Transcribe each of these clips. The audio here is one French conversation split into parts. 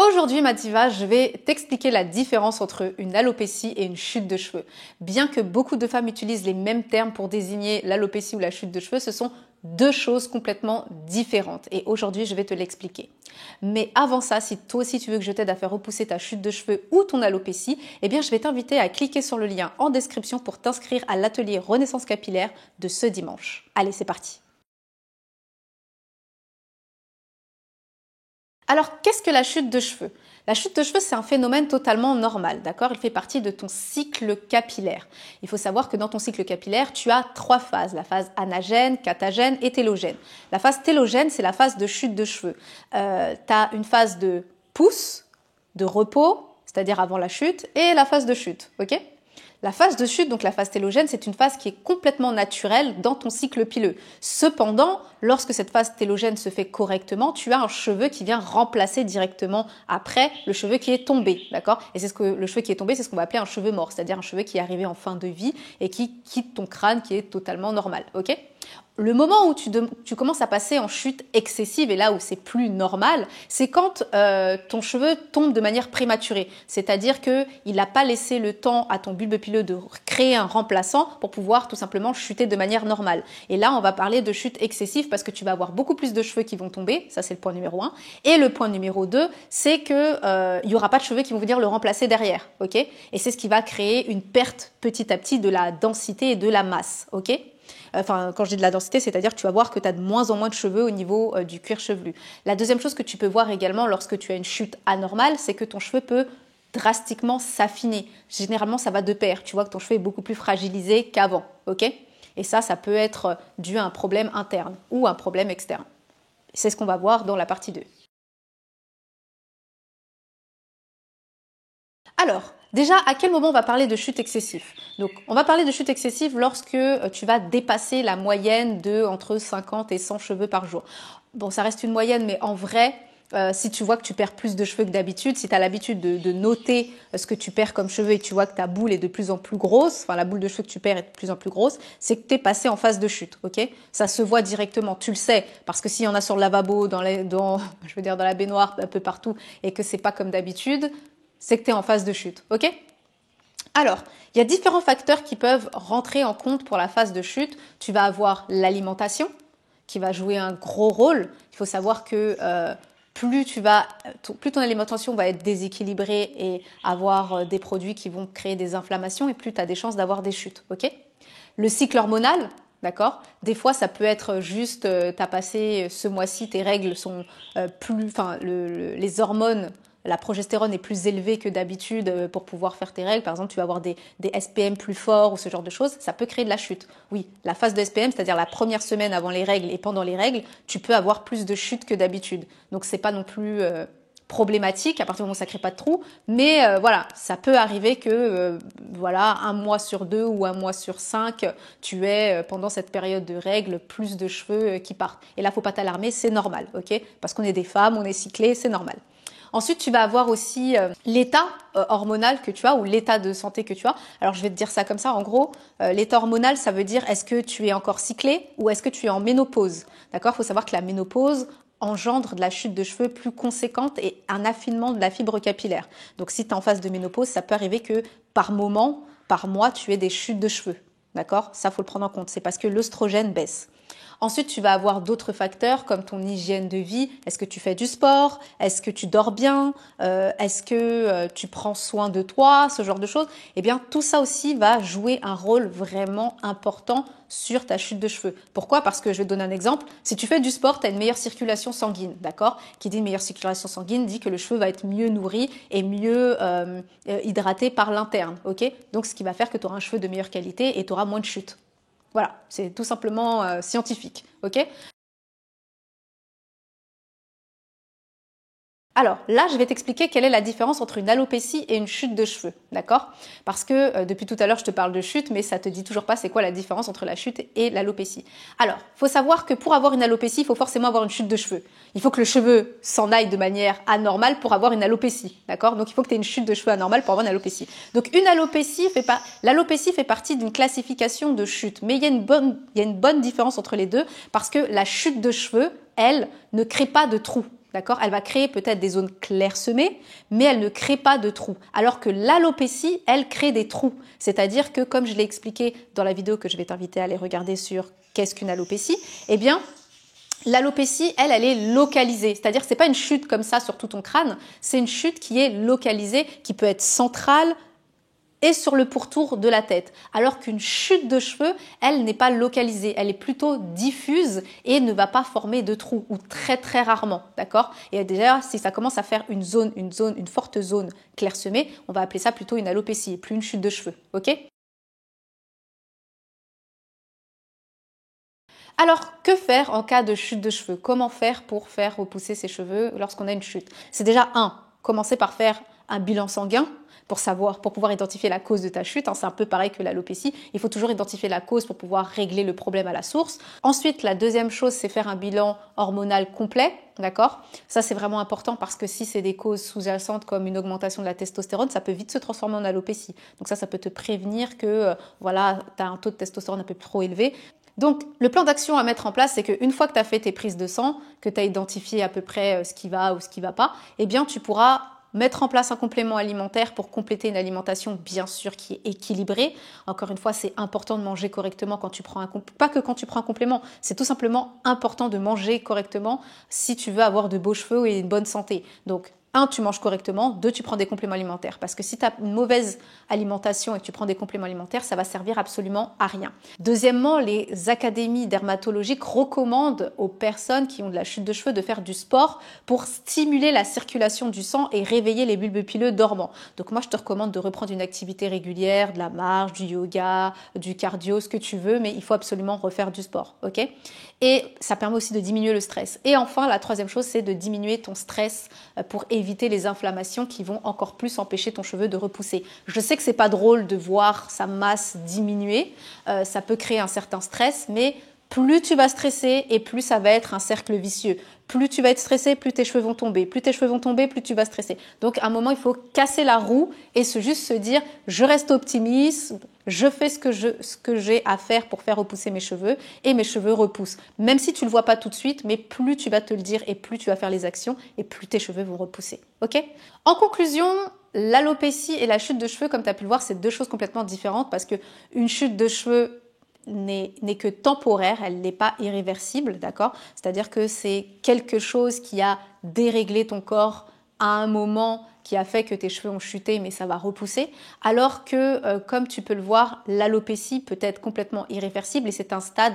Aujourd'hui, Mathilda, je vais t'expliquer la différence entre une alopécie et une chute de cheveux. Bien que beaucoup de femmes utilisent les mêmes termes pour désigner l'alopécie ou la chute de cheveux, ce sont deux choses complètement différentes. Et aujourd'hui, je vais te l'expliquer. Mais avant ça, si toi aussi tu veux que je t'aide à faire repousser ta chute de cheveux ou ton alopécie, eh bien, je vais t'inviter à cliquer sur le lien en description pour t'inscrire à l'atelier Renaissance capillaire de ce dimanche. Allez, c'est parti! Alors, qu'est-ce que la chute de cheveux? La chute de cheveux, c'est un phénomène totalement normal, d'accord? Il fait partie de ton cycle capillaire. Il faut savoir que dans ton cycle capillaire, tu as trois phases, la phase anagène, catagène et télogène. La phase télogène, c'est la phase de chute de cheveux. Tu as une phase de pousse, de repos, c'est-à-dire avant la chute, et la phase de chute, ok? La phase de chute, donc la phase télogène, c'est une phase qui est complètement naturelle dans ton cycle pileux. Cependant, lorsque cette phase télogène se fait correctement, tu as un cheveu qui vient remplacer directement après le cheveu qui est tombé, d'accord? Et c'est le cheveu qui est tombé, c'est ce qu'on va appeler un cheveu mort, c'est-à-dire un cheveu qui est arrivé en fin de vie et qui quitte ton crâne qui est totalement normal, ok? Le moment où tu commences à passer en chute excessive, et là où c'est plus normal, c'est quand ton cheveu tombe de manière prématurée. C'est-à-dire qu'il n'a pas laissé le temps à ton bulbe pileux de créer un remplaçant pour pouvoir tout simplement chuter de manière normale. Et là, on va parler de chute excessive parce que tu vas avoir beaucoup plus de cheveux qui vont tomber. Ça, c'est le point numéro 1. Et le point numéro 2, c'est que il n'y aura pas de cheveux qui vont venir le remplacer derrière. Ok? Et c'est ce qui va créer une perte petit à petit de la densité et de la masse. Ok? Enfin, quand je dis de la densité, c'est-à-dire que tu vas voir que tu as de moins en moins de cheveux au niveau du cuir chevelu. La deuxième chose que tu peux voir également lorsque tu as une chute anormale, c'est que ton cheveu peut drastiquement s'affiner. Généralement, ça va de pair. Tu vois que ton cheveu est beaucoup plus fragilisé qu'avant, ok? Et ça peut être dû à un problème interne ou un problème externe. C'est ce qu'on va voir dans la partie 2. Alors, déjà, à quel moment on va parler de chute excessive? Donc, on va parler de chute excessive lorsque tu vas dépasser la moyenne de entre 50 et 100 cheveux par jour. Bon, ça reste une moyenne, mais en vrai, si tu vois que tu perds plus de cheveux que d'habitude, si tu as l'habitude de noter ce que tu perds comme cheveux et tu vois que ta boule est de plus en plus grosse, enfin la boule de cheveux que tu perds est de plus en plus grosse, c'est que tu es passé en phase de chute, ok? Ça se voit directement, tu le sais, parce que s'il y en a sur le lavabo, je veux dire dans la baignoire, un peu partout, et que c'est pas comme d'habitude, c'est que tu es en phase de chute, ok? Alors, il y a différents facteurs qui peuvent rentrer en compte pour la phase de chute. Tu vas avoir l'alimentation qui va jouer un gros rôle. Il faut savoir que plus ton alimentation va être déséquilibrée et avoir des produits qui vont créer des inflammations et plus tu as des chances d'avoir des chutes, ok? Le cycle hormonal, d'accord? Des fois, ça peut être juste, tu as passé ce mois-ci, tes règles sont les hormones, la progestérone est plus élevée que d'habitude pour pouvoir faire tes règles. Par exemple, tu vas avoir des SPM plus forts ou ce genre de choses. Ça peut créer de la chute. Oui, la phase de SPM, c'est-à-dire la première semaine avant les règles et pendant les règles, tu peux avoir plus de chute que d'habitude. Donc, c'est pas non plus problématique à partir du moment où ça crée pas de trou. Mais voilà, ça peut arriver que un mois sur 2 ou un mois sur 5, tu aies pendant cette période de règles plus de cheveux qui partent. Et là, faut pas t'alarmer, c'est normal, ok? Parce qu'on est des femmes, on est cyclées, c'est normal. Ensuite, tu vas avoir aussi l'état hormonal que tu as ou l'état de santé que tu as. Alors, je vais te dire ça comme ça. En gros, l'état hormonal, ça veut dire est-ce que tu es encore cyclé ou est-ce que tu es en ménopause. D'accord? Il faut savoir que la ménopause engendre de la chute de cheveux plus conséquente et un affinement de la fibre capillaire. Donc, si tu es en phase de ménopause, ça peut arriver que par moment, par mois, tu aies des chutes de cheveux. D'accord? Ça, faut le prendre en compte. C'est parce que l'œstrogène baisse. Ensuite, tu vas avoir d'autres facteurs comme ton hygiène de vie. Est-ce que tu fais du sport? Est-ce que tu dors bien? Est-ce que tu prends soin de toi? Ce genre de choses. Eh bien, tout ça aussi va jouer un rôle vraiment important sur ta chute de cheveux. Pourquoi? Parce que je vais te donner un exemple. Si tu fais du sport, tu as une meilleure circulation sanguine, d'accord? Qui dit une meilleure circulation sanguine dit que le cheveu va être mieux nourri et mieux hydraté par l'interne, ok? Donc, ce qui va faire que tu auras un cheveu de meilleure qualité et tu auras moins de chutes. Voilà, c'est tout simplement scientifique, ok? Alors là, je vais t'expliquer quelle est la différence entre une alopécie et une chute de cheveux, d'accord? Parce que depuis tout à l'heure, je te parle de chute, mais ça te dit toujours pas c'est quoi la différence entre la chute et l'alopécie. Alors, faut savoir que pour avoir une alopécie, il faut forcément avoir une chute de cheveux. Il faut que le cheveu s'en aille de manière anormale pour avoir une alopécie, d'accord? Donc il faut que tu aies une chute de cheveux anormale pour avoir une alopécie. Donc l'alopécie fait partie d'une classification de chute, mais il y a une bonne différence entre les deux parce que la chute de cheveux, elle, ne crée pas de trou. d'accord? Elle va créer peut-être des zones clairsemées, mais elle ne crée pas de trous. Alors que l'alopécie, elle crée des trous. C'est-à-dire que, comme je l'ai expliqué dans la vidéo que je vais t'inviter à aller regarder sur qu'est-ce qu'une alopécie, eh bien, l'alopécie, elle est localisée. C'est-à-dire que c'est pas une chute comme ça sur tout ton crâne, c'est une chute qui est localisée, qui peut être centrale, et sur le pourtour de la tête. Alors qu'une chute de cheveux, elle n'est pas localisée, elle est plutôt diffuse et ne va pas former de trous, ou très très rarement, d'accord? Et déjà, si ça commence à faire une forte zone clairsemée, on va appeler ça plutôt une alopécie et plus une chute de cheveux, ok? Alors, que faire en cas de chute de cheveux? Comment faire pour faire repousser ses cheveux lorsqu'on a une chute? C'est déjà commencer par faire un bilan sanguin pour pouvoir identifier la cause de ta chute. C'est un peu pareil que l'alopécie. Il faut toujours identifier la cause pour pouvoir régler le problème à la source. Ensuite, la deuxième chose, c'est faire un bilan hormonal complet. D'accord? Ça, c'est vraiment important parce que si c'est des causes sous-jacentes comme une augmentation de la testostérone, ça peut vite se transformer en alopécie. Donc ça peut te prévenir que voilà, tu as un taux de testostérone un peu trop élevé. Donc, le plan d'action à mettre en place, c'est qu'une fois que tu as fait tes prises de sang, que tu as identifié à peu près ce qui va ou ce qui ne va pas, eh bien, tu pourras mettre en place un complément alimentaire pour compléter une alimentation, bien sûr, qui est équilibrée. Encore une fois, c'est important de manger correctement quand tu prends un complément. Pas que quand tu prends un complément, c'est tout simplement important de manger correctement si tu veux avoir de beaux cheveux et une bonne santé. Donc, tu manges correctement. 2, tu prends des compléments alimentaires. Parce que si tu as une mauvaise alimentation et que tu prends des compléments alimentaires, ça va servir absolument à rien. Deuxièmement, les académies dermatologiques recommandent aux personnes qui ont de la chute de cheveux de faire du sport pour stimuler la circulation du sang et réveiller les bulbes pileux dormants. Donc moi, je te recommande de reprendre une activité régulière, de la marche, du yoga, du cardio, ce que tu veux, mais il faut absolument refaire du sport, ok? Et ça permet aussi de diminuer le stress. Et enfin, la troisième chose, c'est de diminuer ton stress pour éviter les inflammations qui vont encore plus empêcher ton cheveu de repousser. Je sais que c'est pas drôle de voir sa masse diminuer, ça peut créer un certain stress, mais plus tu vas stresser et plus ça va être un cercle vicieux. Plus tu vas être stressé, plus tes cheveux vont tomber. Plus tes cheveux vont tomber, plus tu vas stresser. Donc à un moment, il faut casser la roue et juste se dire, je reste optimiste, je fais ce que j'ai à faire pour faire repousser mes cheveux et mes cheveux repoussent. Même si tu ne le vois pas tout de suite, mais plus tu vas te le dire et plus tu vas faire les actions et plus tes cheveux vont repousser. Ok? En conclusion, l'alopécie et la chute de cheveux, comme tu as pu le voir, c'est deux choses complètement différentes parce que une chute de cheveux n'est que temporaire, elle n'est pas irréversible, d'accord? C'est-à-dire que c'est quelque chose qui a déréglé ton corps à un moment qui a fait que tes cheveux ont chuté, mais ça va repousser. Alors que, comme tu peux le voir, l'alopécie peut être complètement irréversible et c'est un stade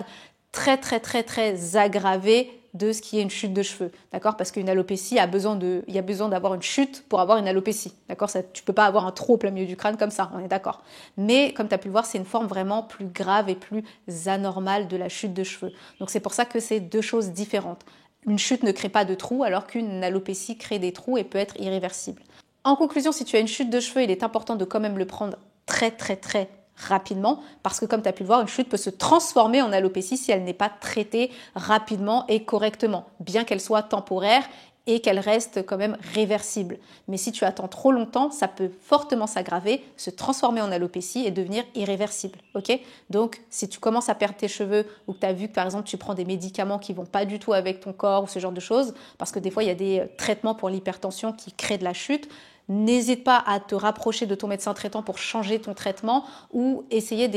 très, très, très, très aggravé de ce qui est une chute de cheveux, d'accord? Parce qu'une alopécie il y a besoin d'avoir une chute pour avoir une alopécie, d'accord? Tu peux pas avoir un trou au plein milieu du crâne comme ça, on est d'accord. Mais comme tu as pu le voir, c'est une forme vraiment plus grave et plus anormale de la chute de cheveux. Donc c'est pour ça que c'est deux choses différentes. Une chute ne crée pas de trous alors qu'une alopécie crée des trous et peut être irréversible. En conclusion, si tu as une chute de cheveux, il est important de quand même le prendre très, très, très rapidement parce que comme tu as pu le voir, une chute peut se transformer en alopécie si elle n'est pas traitée rapidement et correctement, bien qu'elle soit temporaire et qu'elle reste quand même réversible. Mais si tu attends trop longtemps, ça peut fortement s'aggraver, se transformer en alopécie et devenir irréversible. Ok? Donc, si tu commences à perdre tes cheveux ou que tu as vu que par exemple tu prends des médicaments qui vont pas du tout avec ton corps ou ce genre de choses, parce que des fois il y a des traitements pour l'hypertension qui créent de la chute, n'hésite pas à te rapprocher de ton médecin traitant pour changer ton traitement ou essayer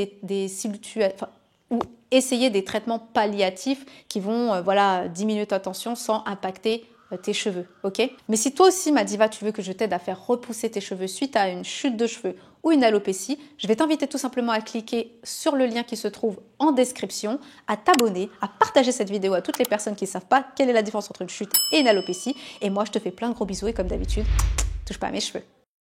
essayer des traitements palliatifs qui vont diminuer ta tension sans impacter tes cheveux, ok? Mais si toi aussi, ma diva, tu veux que je t'aide à faire repousser tes cheveux suite à une chute de cheveux ou une alopécie, je vais t'inviter tout simplement à cliquer sur le lien qui se trouve en description, à t'abonner, à partager cette vidéo à toutes les personnes qui ne savent pas quelle est la différence entre une chute et une alopécie. Et moi, je te fais plein de gros bisous et comme d'habitude, touche pas à mes cheveux.